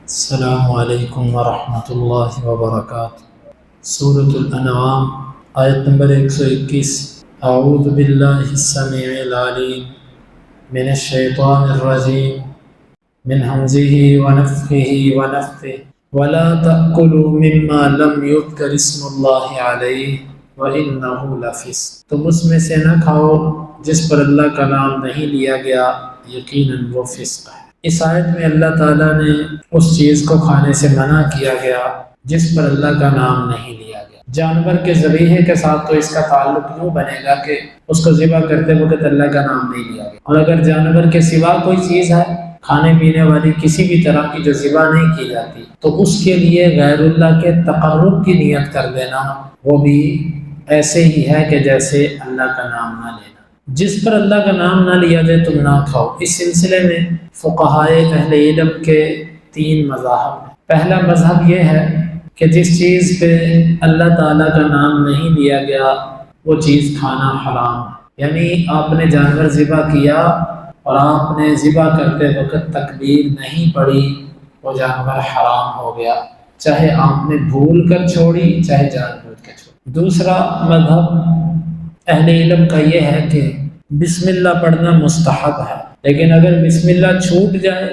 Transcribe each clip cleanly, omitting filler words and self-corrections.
السلام علیکم ورحمۃ اللہ وبرکاتہ۔ سورۃ الانعام آیت نمبر 121۔ اعوذ باللہ السمیع العلیم من الشیطان الرجیم من حمزہ ونفخہ ونفثہ ولا تأکلوا مما لم یذکر اسم اللہ علیہ وإنہ لفسق، تم اس میں سے نہ کھاؤ جس پر اللہ کا نام نہیں لیا گیا، یقیناً وہ فسق ہے۔ اس آیت میں اللہ تعالیٰ نے اس چیز کو کھانے سے منع کیا گیا جس پر اللہ کا نام نہیں لیا گیا۔ جانور کے ذبیحے کے ساتھ تو اس کا تعلق یوں بنے گا کہ اس کو ذبح کرتے وقت اللہ کا نام نہیں لیا گیا، اور اگر جانور کے سوا کوئی چیز ہے کھانے پینے والی کسی بھی طرح کی جو ذبح نہیں کی جاتی، تو اس کے لیے غیر اللہ کے تقرب کی نیت کر دینا وہ بھی ایسے ہی ہے کہ جیسے اللہ کا نام نہ لینا۔ جس پر اللہ کا نام نہ لیا جائے تم نہ کھاؤ۔ اس سلسلے میں فقہائے اہل علم کے 3 مذاہب ہیں۔ پہلا مذہب یہ ہے کہ جس چیز پہ اللہ تعالیٰ کا نام نہیں لیا گیا وہ چیز کھانا حرام ہے، یعنی آپ نے جانور ذبح کیا اور آپ نے ذبح کرتے وقت تکبیر نہیں پڑھی، وہ جانور حرام ہو گیا، چاہے آپ نے بھول کر چھوڑی چاہے جان بوجھ کر چھوڑی۔ دوسرا مذہب اہل علم کا یہ ہے کہ بسم اللہ پڑھنا مستحب ہے، لیکن اگر بسم اللہ چھوٹ جائے،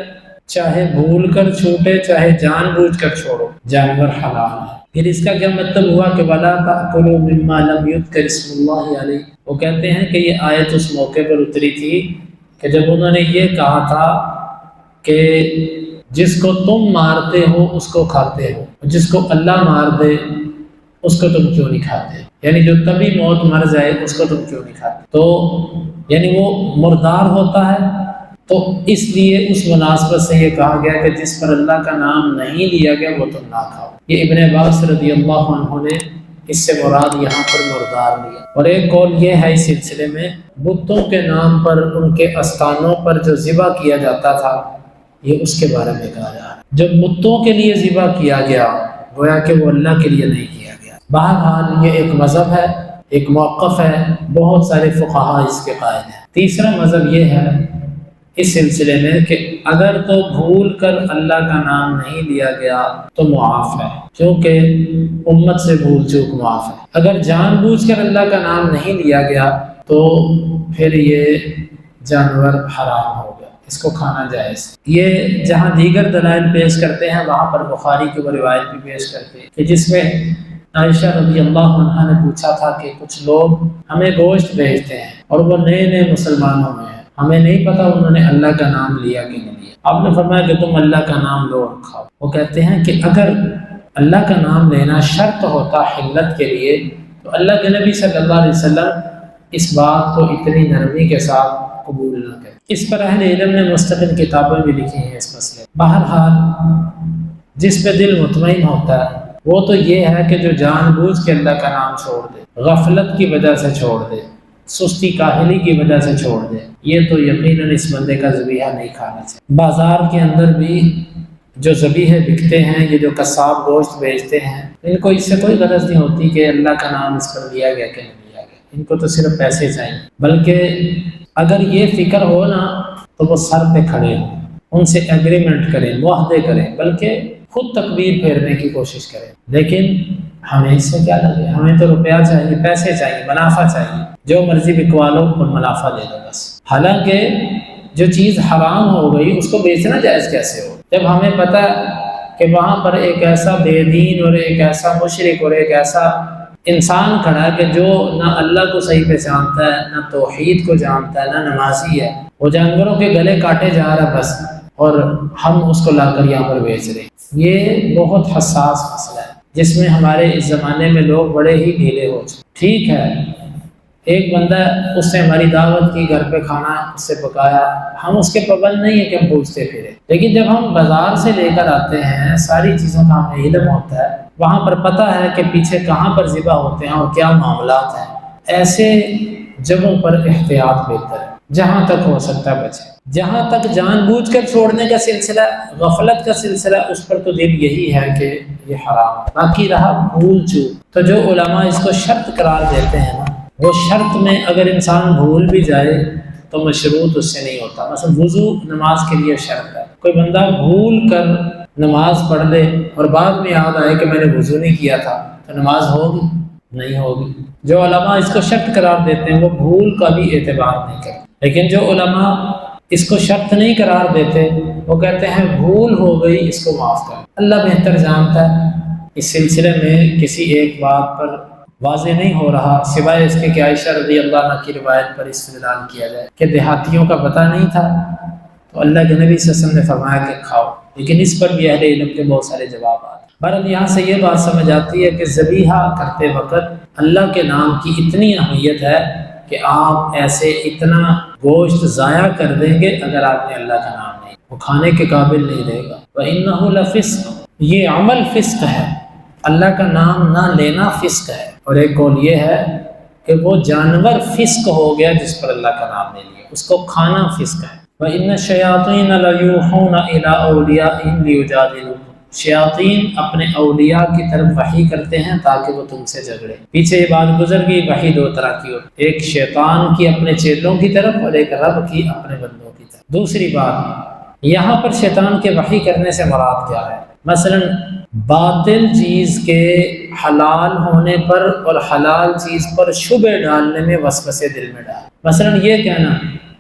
چاہے بھول کر چھوٹے چاہے جان بوجھ کر چھوڑو، جانور حلال ہے۔ پھر اس کا کیا مطلب ہوا کہ وَلَا تَأْكُلُوا مِمَّا لَمْ يُذْكَرِ اسْمُ اللَّهِ عَلَيْهِ۔ وہ کہتے ہیں کہ یہ آیت اس موقع پر اتری تھی کہ جب انہوں نے یہ کہا تھا کہ جس کو تم مارتے ہو اس کو کھاتے ہو، جس کو اللہ مار دے اس کو تم کیوں نہیں کھاتے، یعنی جو تبھی موت مر جائے اس کو تم کیوں نہیں کھاتے، تو یعنی وہ مردار ہوتا ہے، تو اس لیے اس مناسبت سے یہ کہا گیا کہ جس پر اللہ کا نام نہیں لیا گیا وہ تم نہ کھاؤ۔ یہ ابن عباس رضی اللہ عنہ نے اس سے مراد یہاں پر مردار لیا۔ اور ایک قول یہ ہے اس سلسلے میں، بتوں کے نام پر ان کے استانوں پر جو ذبح کیا جاتا تھا یہ اس کے بارے میں کہا جا رہا ہے۔ جب بتوں کے لیے ذبح کیا گیا گویا کہ وہ اللہ کے لیے نہیں کیا گیا۔ بہرحال یہ ایک مذہب ہے، ایک موقف ہے، بہت سارے فقہا اس کے قائل ہیں۔ تیسرا مذہب یہ ہے اس سلسلے میں کہ اگر تو بھول کر اللہ کا نام نہیں لیا گیا تو معاف ہے، کیونکہ امت سے بھول چوک معاف ہے۔ اگر جان بوجھ کر اللہ کا نام نہیں لیا گیا تو پھر یہ جانور حرام ہو گیا، اس کو کھانا جائز۔ یہ جہاں دیگر دلائل پیش کرتے ہیں وہاں پر بخاری کی وہ روایت بھی پیش کرتے ہیں کہ جس میں عائشہ رضی اللہ عنہا نے پوچھا تھا کہ کچھ لوگ ہمیں گوشت بھیجتے ہیں اور وہ نئے نئے مسلمانوں میں ہیں، ہمیں نہیں پتا انہوں نے اللہ کا نام لیا کہ نہیں لیا۔ آپ نے فرمایا کہ تم اللہ کا نام لو اور کھاؤ۔ وہ کہتے ہیں کہ اگر اللہ کا نام لینا شرط ہوتا حلت کے لیے تو اللہ کے نبی صلی اللہ علیہ وسلم اس بات کو اتنی نرمی کے ساتھ قبول نہ کرے۔ اس پر اہل علم نے مستقل کتابیں بھی لکھی ہیں اس مسئلے۔ بہرحال جس پہ دل مطمئن ہوتا ہے وہ تو یہ ہے کہ جو جان بوجھ کے اللہ کا نام چھوڑ دے، غفلت کی وجہ سے چھوڑ دے، سستی کاہلی کی وجہ سے چھوڑ دے، یہ تو یقیناً اس بندے کا ذبیحہ نہیں کھانا چاہیے۔ بازار کے اندر بھی جو ذبیحے بکتے ہیں، یہ جو قصاب گوشت بیچتے ہیں، ان کو اس سے کوئی غرض نہیں ہوتی کہ اللہ کا نام اس پر لیا گیا کہ نہیں لیا گیا، ان کو تو صرف پیسے چاہیے۔ بلکہ اگر یہ فکر ہو نا تو وہ سر پہ کھڑے ہوں، ان سے ایگریمنٹ کریں، معاہدے کریں، بلکہ خود تکبیر پھیرنے کی کوشش کریں۔ لیکن ہمیں اس سے کیا لگے، ہمیں تو روپیہ چاہیے، پیسے چاہیے، منافع چاہیے، جو مرضی بکوا لو اور منافع دے دو بس۔ حالانکہ جو چیز حرام ہو گئی اس کو بیچنا جائز کیسے ہو، جب ہمیں پتہ کہ وہاں پر ایک ایسا بے دین اور ایک ایسا مشرک اور ایک ایسا انسان کھڑا ہے کہ جو نہ اللہ کو صحیح پہچانتا ہے، نہ توحید کو جانتا ہے، نہ نمازی ہے، وہ جانوروں کے گلے کاٹے جا رہا بس، اور ہم اس کو لا کر یہاں پر بیچ رہے ہیں۔ یہ بہت حساس مسئلہ ہے جس میں ہمارے اس زمانے میں لوگ بڑے ہی ڈھیلے ہو چکے۔ ٹھیک ہے، ایک بندہ اس سے ہماری دعوت کی، گھر پہ کھانا اس سے پکایا، ہم اس کے پابند نہیں ہیں کہ ہم پوچھتے پھرے، لیکن جب ہم بازار سے لے کر آتے ہیں ساری چیزوں کا ہمیں علم ہوتا ہے، وہاں پر پتہ ہے کہ پیچھے کہاں پر ذبح ہوتے ہیں اور کیا معاملات ہیں، ایسے جگہوں پر احتیاط بہتر ہے، جہاں تک ہو سکتا ہے بچے۔ جہاں تک جان بوجھ کر چھوڑنے کا سلسلہ، غفلت کا سلسلہ، اس پر تو دل یہی ہے کہ یہ حرام ہے۔ باقی رہا بھول چوک، تو جو علماء اس کو شرط قرار دیتے ہیں نا، وہ شرط میں اگر انسان بھول بھی جائے تو مشروط اس سے نہیں ہوتا۔ مثلا وضو نماز کے لیے شرط ہے، کوئی بندہ بھول کر نماز پڑھ لے اور بعد میں یاد آئے کہ میں نے وضو نہیں کیا تھا، تو نماز ہوگی؟ نہیں ہوگی۔ جو علماء اس کو شرط قرار دیتے ہیں وہ بھول کا بھی اعتبار نہیں کرتے، لیکن جو علماء اس کو شرط نہیں قرار دیتے وہ کہتے ہیں بھول ہو گئی، اس کو معاف کر۔ اللہ بہتر جانتا ہے۔ اس سلسلے میں کسی ایک بات پر واضح نہیں ہو رہا سوائے اس کے کہ عائشہ رضی اللہ عنہ کی روایت پر استدلال کیا جائے کہ دیہاتیوں کا پتہ نہیں تھا تو اللہ کے نبی صلی اللہ علیہ وسلم نے فرمایا کہ کھاؤ، لیکن اس پر بھی اہل علم کے بہت سارے جواب آتے ہیں۔ بہرحال یہاں سے یہ بات سمجھ آتی ہے کہ ذبیحہ کرتے وقت اللہ کے نام کی اتنی اہمیت ہے کہ آپ ایسے اتنا گوشت ضائع کر دیں گے اگر آپ نے اللہ کا نام نہیں، وہ کھانے کے قابل نہیں رہے گا۔ وَإِنَّهُ لَفِسْقٌ، یہ عمل فسق ہے، اللہ کا نام نہ لینا فسق ہے۔ اور ایک قول یہ ہے کہ وہ جانور فسق ہو گیا جس پر اللہ کا نام نہیں لیا، اس کو کھانا فسق ہے۔ وَإِنَّ الشَّيَاطِينَ لَيُوحُونَ إِلَىٰ أَوْلِيَائِهِمْ لِيُجَادِلُوكُمْ، شیاطین اپنے اولیاء کی طرف وحی کرتے ہیں تاکہ وہ تم سے جھگڑے۔ پیچھے یہ بات گزر گئی، وحی دو طرح کی ہوتی ہے، ایک شیطان کی اپنے چیلوں کی طرف اور ایک رب کی اپنے بندوں کی طرف۔ دوسری بات، یہاں پر شیطان کے وحی کرنے سے مراد کیا ہے؟ مثلا باطل چیز کے حلال ہونے پر اور حلال چیز پر شبہ ڈالنے میں وسوسے دل میں ڈال، مثلا یہ کہنا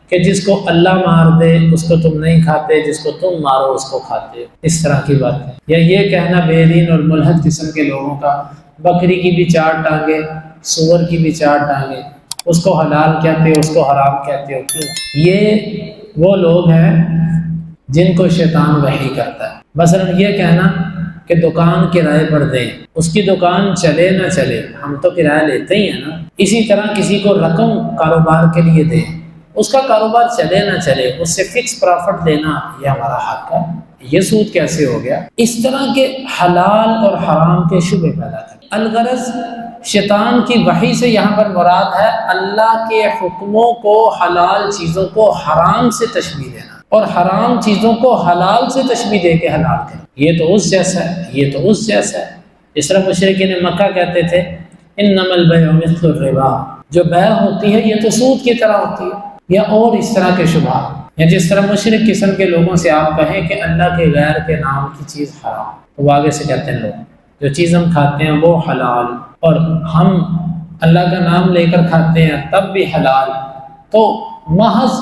کہ جس کو اللہ مار دے اس کو تم نہیں کھاتے، جس کو تم مارو اس کو کھاتے، اس طرح کی باتیں، یا یہ کہنا بے دین اور ملحد قسم کے لوگوں کا بکری کی بھی 4 ٹانگیں، سور کی بھی 4 ٹانگیں، اس کو حلال کہتے ہو اس کو حرام کہتے ہو، کیوں؟ یہ وہ لوگ ہیں جن کو شیطان وحی کرتا ہے۔ مثلا یہ کہنا کہ دکان کرائے پر دیں، اس کی دکان چلے نہ چلے ہم تو کرایہ لیتے ہی ہیں نا، اسی طرح کسی کو رقم کاروبار کے لیے دیں، اس کا کاروبار چلے نہ چلے اس سے فکس پرافٹ لینا یہ ہمارا حق ہے، یہ سود کیسے ہو گیا؟ اس طرح کے حلال اور حرام کے شبہ پیدا کریں۔ الغرض شیطان کی وحی سے یہاں پر مراد ہے اللہ کے حکموں کو، حلال چیزوں کو حرام سے تشبیہ دینا اور حرام چیزوں کو حلال سے تشبیہ دے کے حلال کرنا۔ یہ تو اس جیسا ہے، یہ تو اس جیسا ہے۔ اس طرح مشرکین مکہ کہتے تھے انما البیع مثل الربا، جو بیع ہوتی ہے یہ تو سود کی طرح ہوتی ہے، یا اور اس طرح کے شبہات، یا جس طرح مشرک قسم کے لوگوں سے آپ کہیں کہ اللہ کے غیر کے نام کی چیز حرام، تو آگے سے کہتے ہیں لوگ جو چیز ہم کھاتے ہیں وہ حلال، اور ہم اللہ کا نام لے کر کھاتے ہیں تب بھی حلال، تو محض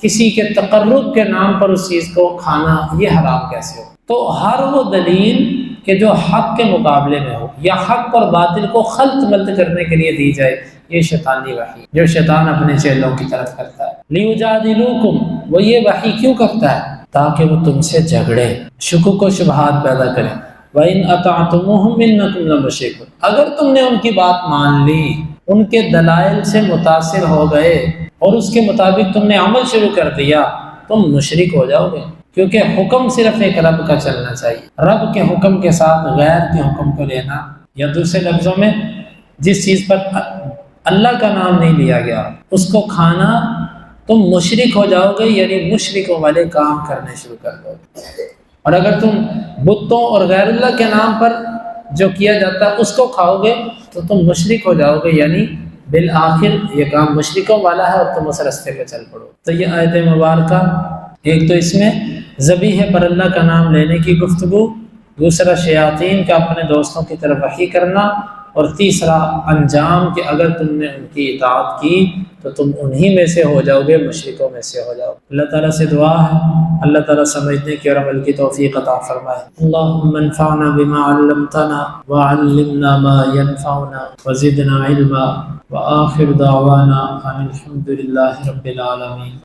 کسی کے تقرب کے نام پر اس چیز کو کھانا یہ حرام کیسے ہو؟ تو ہر وہ دلیل کہ جو حق کے مقابلے میں ہو یا حق اور باطل کو خلط ملط کرنے کے لیے دی جائے، یہ شیطانی وحی جو شیطان اپنے چیلوں کی طرف کرتا ہے۔ لیجادلوکم، وہ یہ وحی کیوں کرتا ہے؟ تاکہ وہ تم سے جھگڑے، شکوک و شبہات پیدا کرے۔ وَإِنْ أَطَعْتُمُوهُمْ إِنَّكُمْ لَمُشْرِكُونَ، اگر تم نے ان کی بات مان لی، ان کے دلائل سے متاثر ہو گئے اور اس کے مطابق تم نے عمل شروع کر دیا، تم مشرک ہو جاؤ گے، کیونکہ حکم صرف ایک رب کا چلنا چاہیے۔ رب کے حکم کے ساتھ غیر کے حکم کو لینا، یا دوسرے لفظوں میں جس چیز پر اللہ کا نام نہیں لیا گیا اس کو کھانا، تم مشرک ہو جاؤ گے، یعنی مشرکوں والے کام کرنے شروع کر دو گے۔ اور اگر تم بتوں اور غیر اللہ کے نام پر جو کیا جاتا ہے اس کو کھاؤ گے تو تم مشرک ہو جاؤ گے، یعنی بالآخر یہ کام مشرکوں والا ہے اور تم اس رستے پہ چل پڑو۔ تو یہ آیت مبارکہ، ایک تو اس میں ذبیحہ پر اللہ کا نام لینے کی گفتگو، دوسرا شیاطین کا اپنے دوستوں کی طرف وحی کرنا، اور تیسرا انجام کہ اگر تم نے ان کی اطاعت کی تو تم انہی میں سے ہو جاؤ گے، مشرکوں میں سے ہو جاؤ۔ اللہ تعالیٰ سے دعا ہے اللہ تعالیٰ سمجھنے کی اور عمل کی توفیق عطا فرمائے۔ اللہم انفعنا بما علمتنا وعلمنا ما ينفعنا وزدنا علما، وآخر دعوانا ان الحمد للہ رب العالمین۔